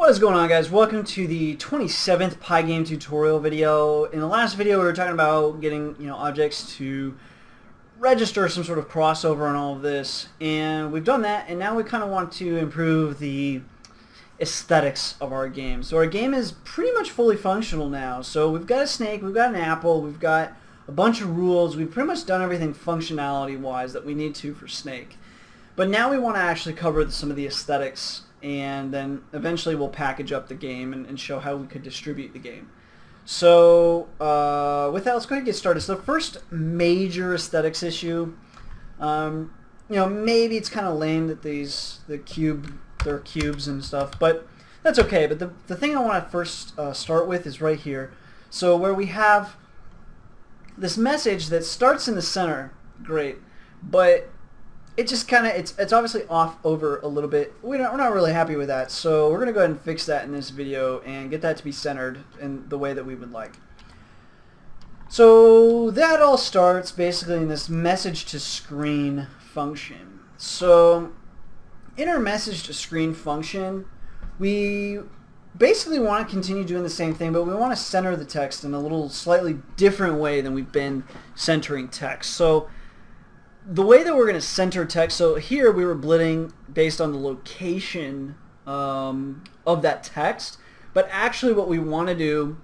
What is going on, guys? Welcome to the 27th Pygame tutorial video. In the last video we were talking about getting objects to register some sort of crossover on all of this, and we've done that, and now we kind of want to improve the aesthetics of our game. So our game is pretty much fully functional now. So we've got a snake, we've got an apple, we've got a bunch of rules. We've pretty much done everything functionality wise that we need to for snake. But now we want to actually cover some of the aesthetics, and then eventually we'll package up the game and show how we could distribute the game. So with that, let's go ahead and get started. So the first major aesthetics issue, maybe it's kind of lame that they're cubes and stuff, but that's okay. But the thing I want to first start with is right here. So where we have this message that starts in the center, great, but it just kind of, it's obviously off over a little bit. We're not really happy with that, so we're going to go ahead and fix that in this video and get that to be centered in the way that we would like. So that all starts basically in this message to screen function. So in our message to screen function, we basically want to continue doing the same thing, but we want to center the text in a little slightly different way than we've been centering text. So the way that we're going to center text, so here we were blitting based on the location of that text, but actually what we want to do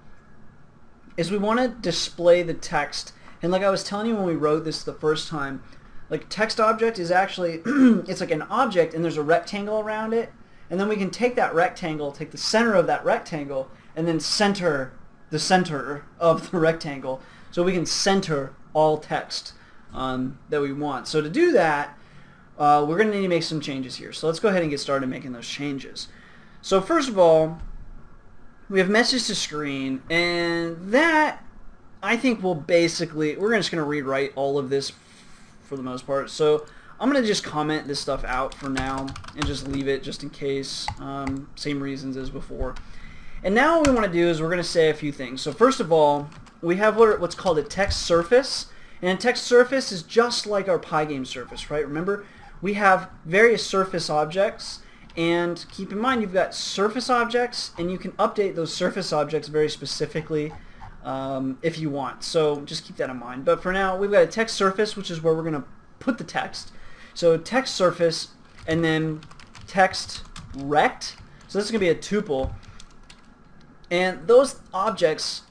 is we want to display the text. And like I was telling you when we wrote this the first time, like text object is actually, it's like an object and there's a rectangle around it, and then we can take that rectangle, take the center of that rectangle, and then center the center of the rectangle, so we can center all text that we want. So to do that, we're going to need to make some changes here. So let's go ahead and get started making those changes. So first of all, we have message to screen, and that I think will basically, we're just going to rewrite all of this for the most part. So I'm going to just comment this stuff out for now and just leave it just in case, same reasons as before. And now what we want to do is we're going to say a few things. So first of all, we have what's called a text surface. And a text surface is just like our Pygame surface, right? Remember, we have various surface objects, and keep in mind you've got surface objects, and you can update those surface objects very specifically if you want. So just keep that in mind. But for now, we've got a text surface, which is where we're going to put the text. So text surface, and then text rect. So this is going to be a tuple, and those objects,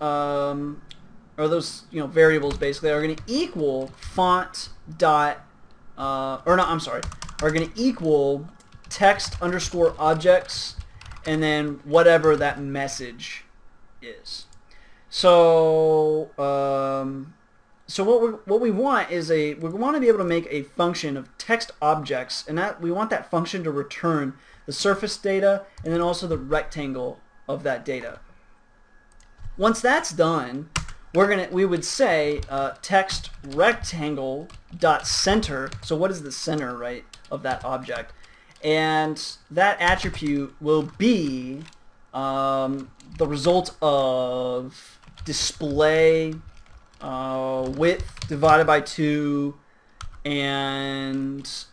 or those variables basically, are going to equal font dot are going to equal text underscore objects, and then whatever that message is. So what we want is we want to be able to make a function of text objects, and that we want that function to return the surface data and then also the rectangle of that data. Once that's done, we would say text rectangle dot center. So what is the center, right, of that object? And that attribute will be the result of display width divided by 2 and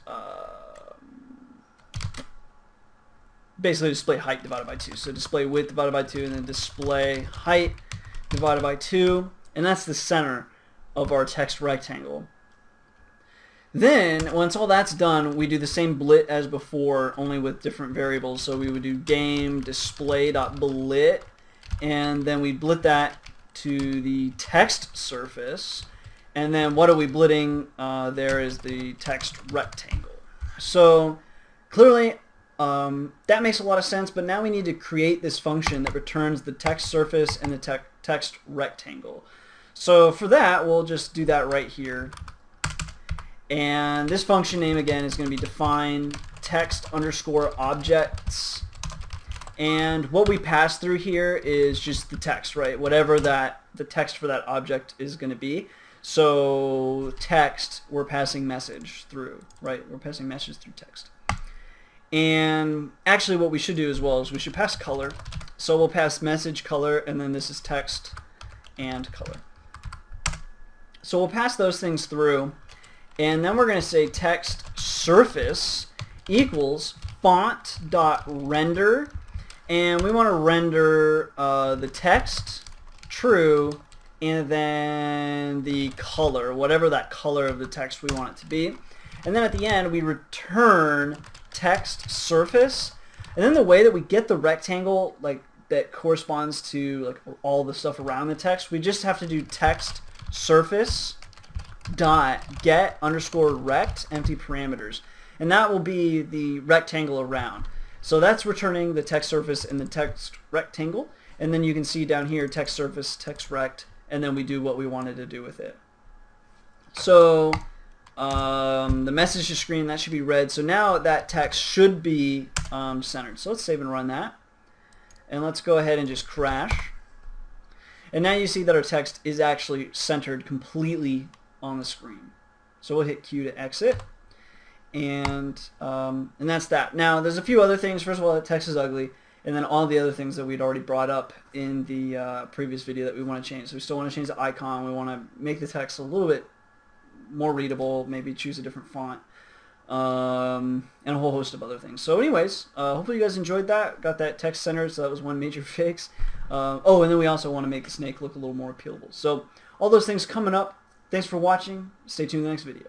basically display height divided by 2. So display width divided by 2 and then display height divided by 2, and that's the center of our text rectangle. Then once all that's done, we do the same blit as before, only with different variables. So we would do game display.blit, and then we blit that to the text surface, and then what are we blitting there is the text rectangle. So clearly that makes a lot of sense, but now we need to create this function that returns the text surface and the text rectangle. So for that, we'll just do that right here. And this function name again is going to be define text underscore objects. And what we pass through here is just the text, right? Whatever the text for that object is going to be. So text, we're passing message through, right? We're passing message through text. And actually what we should do as well is we should pass color. So we'll pass message color, and then this is text and color. So we'll pass those things through, and then we're going to say text surface equals font.render, and we want to render the text true, and then the color, whatever that color of the text we want it to be. And then at the end we return text surface, and then the way that we get the rectangle like that corresponds to like all the stuff around the text, we just have to do text surface dot get underscore rect empty parameters, and that will be the rectangle around. So that's returning the text surface and the text rectangle, and then you can see down here text surface, text rect, and then we do what we wanted to do with it. So the message to screen, that should be red. So now that text should be centered. So let's save and run that, and let's go ahead and just crash. And now you see that our text is actually centered completely on the screen. So we'll hit Q to exit. And that's that. Now there's a few other things. First of all, the text is ugly, and then all the other things that we'd already brought up in the previous video that we want to change. So we still want to change the icon. We want to make the text a little bit more readable, maybe choose a different font, and a whole host of other things. So anyways, hopefully you guys enjoyed that. Got that text centered, so that was one major fix. Oh, and then we also want to make the snake look a little more appealable. So all those things coming up. Thanks for watching. Stay tuned in the next video.